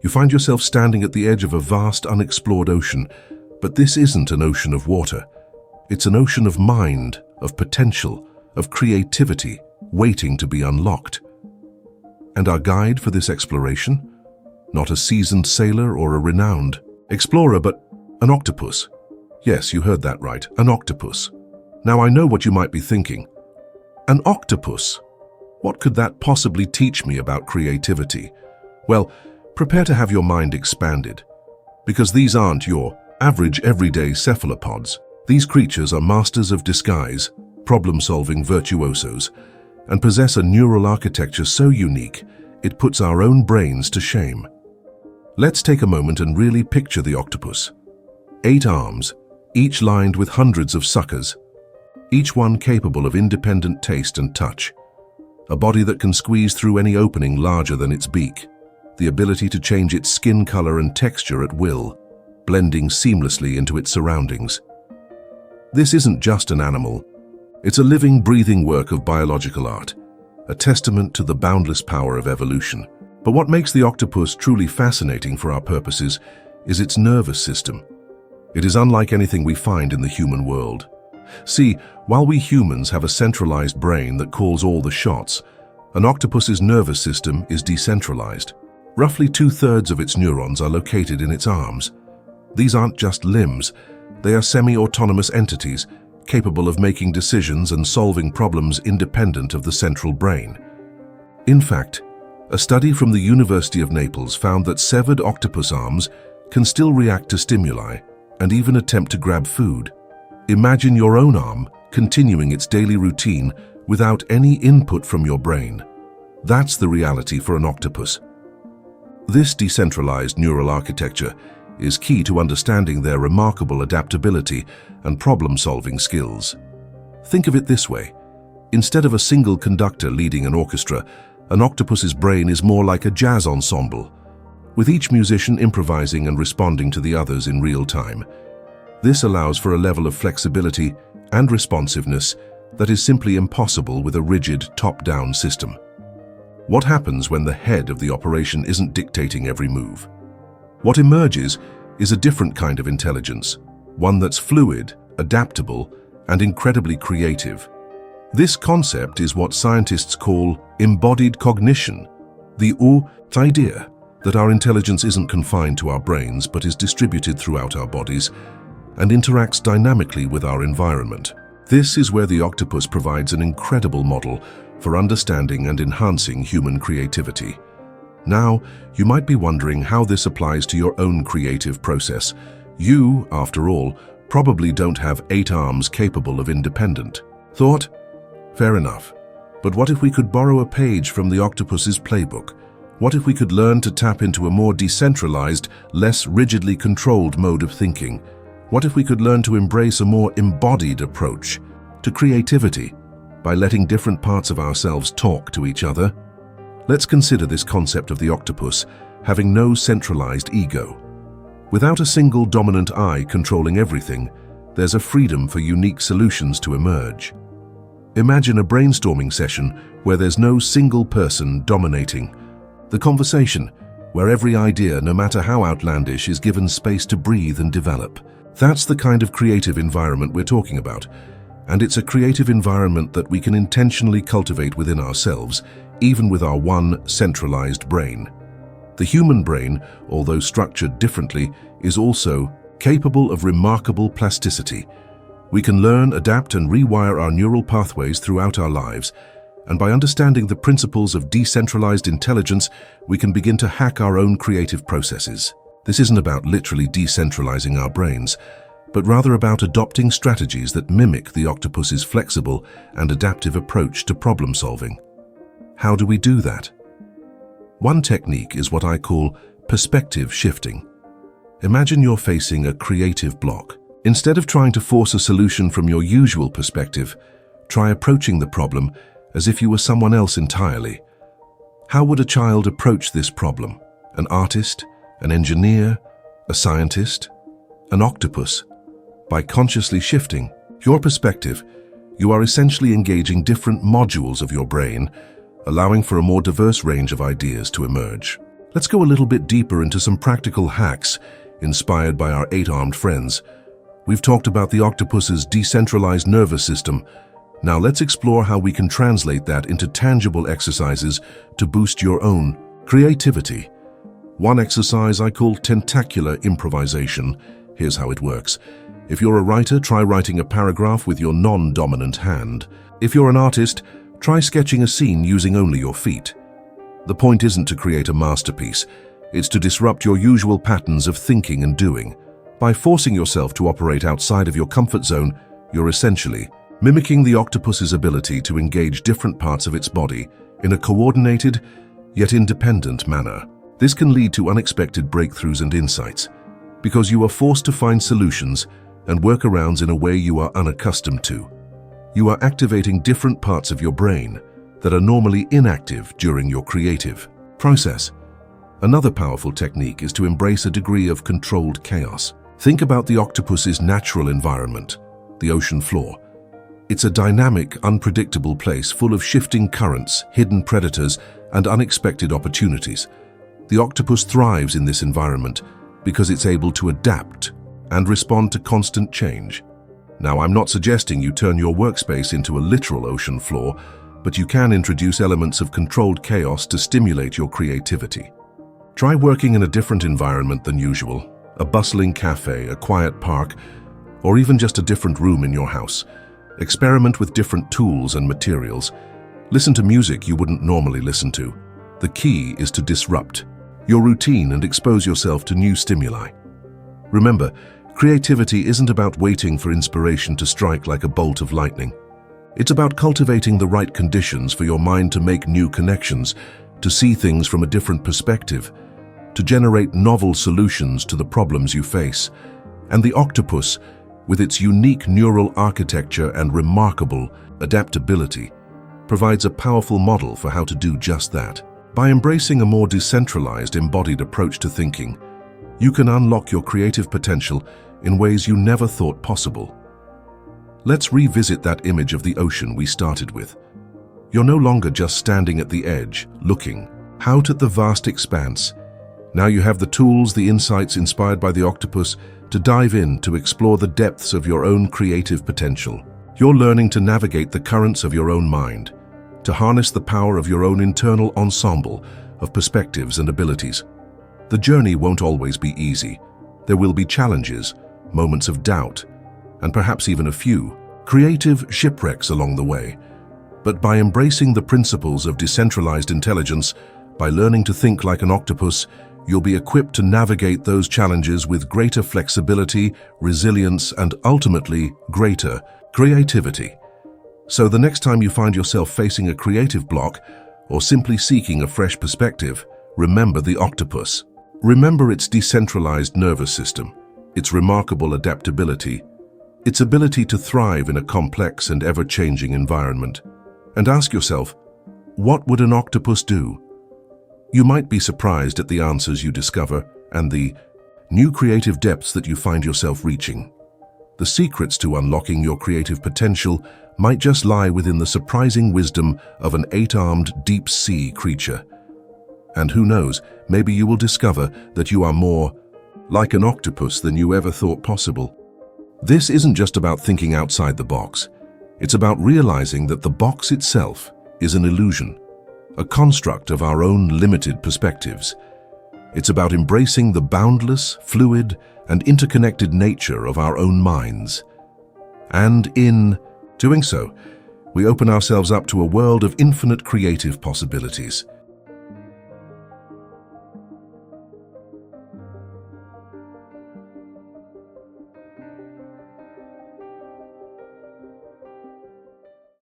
You find yourself standing at the edge of a vast, unexplored ocean, but this isn't an ocean of water. It's an ocean of mind, of potential, of creativity, waiting to be unlocked. And our guide for this exploration? Not a seasoned sailor or a renowned explorer, but an octopus. Yes, you heard that right, an octopus. Now I know what you might be thinking. An octopus? What could that possibly teach me about creativity? Well, prepare to have your mind expanded, because these aren't your average everyday cephalopods. These creatures are masters of disguise, problem-solving virtuosos, and possess a neural architecture so unique it puts our own brains to shame. Let's take a moment and really picture the octopus. 8 arms, each lined with hundreds of suckers, each one capable of independent taste and touch. A body that can squeeze through any opening larger than its beak. The ability to change its skin color and texture at will, blending seamlessly into its surroundings. This isn't just an animal. It's a living, breathing work of biological art, a testament to the boundless power of evolution. But what makes the octopus truly fascinating for our purposes is its nervous system. It is unlike anything we find in the human world. See, while we humans have a centralized brain that calls all the shots, an octopus's nervous system is decentralized. Roughly 2/3 of its neurons are located in its arms. These aren't just limbs, they are semi-autonomous entities capable of making decisions and solving problems independent of the central brain. In fact, a study from the University of Naples found that severed octopus arms can still react to stimuli and even attempt to grab food. Imagine your own arm continuing its daily routine without any input from your brain. That's the reality for an octopus. This decentralized neural architecture is key to understanding their remarkable adaptability and problem-solving skills. Think of it this way. Instead of a single conductor leading an orchestra, an octopus's brain is more like a jazz ensemble, with each musician improvising and responding to the others in real time. This allows for a level of flexibility and responsiveness that is simply impossible with a rigid top-down system. What happens when the head of the operation isn't dictating every move? What emerges is a different kind of intelligence, one that's fluid, adaptable, and incredibly creative. This concept is what scientists call embodied cognition, the idea that our intelligence isn't confined to our brains but is distributed throughout our bodies and interacts dynamically with our environment. This is where the octopus provides an incredible model for understanding and enhancing human creativity. Now, you might be wondering how this applies to your own creative process. You, after all, probably don't have 8 arms capable of independent thought. Fair enough. But what if we could borrow a page from the octopus's playbook? What if we could learn to tap into a more decentralized, less rigidly controlled mode of thinking? What if we could learn to embrace a more embodied approach to creativity by letting different parts of ourselves talk to each other? Let's consider this concept of the octopus having no centralized ego. Without a single dominant I controlling everything, there's a freedom for unique solutions to emerge. Imagine a brainstorming session where there's no single person dominating the conversation, where every idea, no matter how outlandish, is given space to breathe and develop. That's the kind of creative environment we're talking about, and it's a creative environment that we can intentionally cultivate within ourselves, even with our one centralized brain. The human brain, although structured differently, is also capable of remarkable plasticity. We can learn, adapt, and rewire our neural pathways throughout our lives, and by understanding the principles of decentralized intelligence, we can begin to hack our own creative processes. This isn't about literally decentralizing our brains, but rather about adopting strategies that mimic the octopus's flexible and adaptive approach to problem solving. How do we do that? One technique is what I call perspective shifting. Imagine you're facing a creative block. Instead of trying to force a solution from your usual perspective, try approaching the problem as if you were someone else entirely. How would a child approach this problem? An artist? An engineer? A scientist? An octopus? By consciously shifting your perspective, you are essentially engaging different modules of your brain, allowing for a more diverse range of ideas to emerge. Let's go a little bit deeper into some practical hacks inspired by our 8-armed friends. We've talked about the octopus's decentralized nervous system. Now let's explore how we can translate that into tangible exercises to boost your own creativity. One exercise I call tentacular improvisation. Here's how it works. If you're a writer, try writing a paragraph with your non-dominant hand. If you're an artist, try sketching a scene using only your feet. The point isn't to create a masterpiece, it's to disrupt your usual patterns of thinking and doing. By forcing yourself to operate outside of your comfort zone, you're essentially mimicking the octopus's ability to engage different parts of its body in a coordinated, yet independent manner. This can lead to unexpected breakthroughs and insights, because you are forced to find solutions and workarounds in a way you are unaccustomed to. You are activating different parts of your brain that are normally inactive during your creative process. Another powerful technique is to embrace a degree of controlled chaos. Think about the octopus's natural environment, the ocean floor. It's a dynamic, unpredictable place full of shifting currents, hidden predators, and unexpected opportunities. The octopus thrives in this environment because it's able to adapt and respond to constant change. Now, I'm not suggesting you turn your workspace into a literal ocean floor, but you can introduce elements of controlled chaos to stimulate your creativity. Try working in a different environment than usual, a bustling cafe, a quiet park, or even just a different room in your house. Experiment with different tools and materials. Listen to music you wouldn't normally listen to. The key is to disrupt your routine and expose yourself to new stimuli. Remember, creativity isn't about waiting for inspiration to strike like a bolt of lightning. It's about cultivating the right conditions for your mind to make new connections, to see things from a different perspective, to generate novel solutions to the problems you face. And the octopus, with its unique neural architecture and remarkable adaptability, provides a powerful model for how to do just that. By embracing a more decentralized, embodied approach to thinking, you can unlock your creative potential in ways you never thought possible. Let's revisit that image of the ocean we started with. You're no longer just standing at the edge, looking out at the vast expanse. Now you have the tools, the insights inspired by the octopus to dive in to explore the depths of your own creative potential. You're learning to navigate the currents of your own mind, to harness the power of your own internal ensemble of perspectives and abilities. The journey won't always be easy. There will be challenges, moments of doubt, and perhaps even a few creative shipwrecks along the way. But by embracing the principles of decentralized intelligence, by learning to think like an octopus, you'll be equipped to navigate those challenges with greater flexibility, resilience, and ultimately, greater creativity. So the next time you find yourself facing a creative block or simply seeking a fresh perspective, remember the octopus. Remember its decentralized nervous system, its remarkable adaptability, its ability to thrive in a complex and ever-changing environment. And ask yourself, what would an octopus do? You might be surprised at the answers you discover and the new creative depths that you find yourself reaching. The secrets to unlocking your creative potential might just lie within the surprising wisdom of an 8-armed deep-sea creature. And who knows, maybe you will discover that you are more like an octopus than you ever thought possible. This isn't just about thinking outside the box. It's about realizing that the box itself is an illusion, a construct of our own limited perspectives. It's about embracing the boundless, fluid, and interconnected nature of our own minds. And in doing so, we open ourselves up to a world of infinite creative possibilities.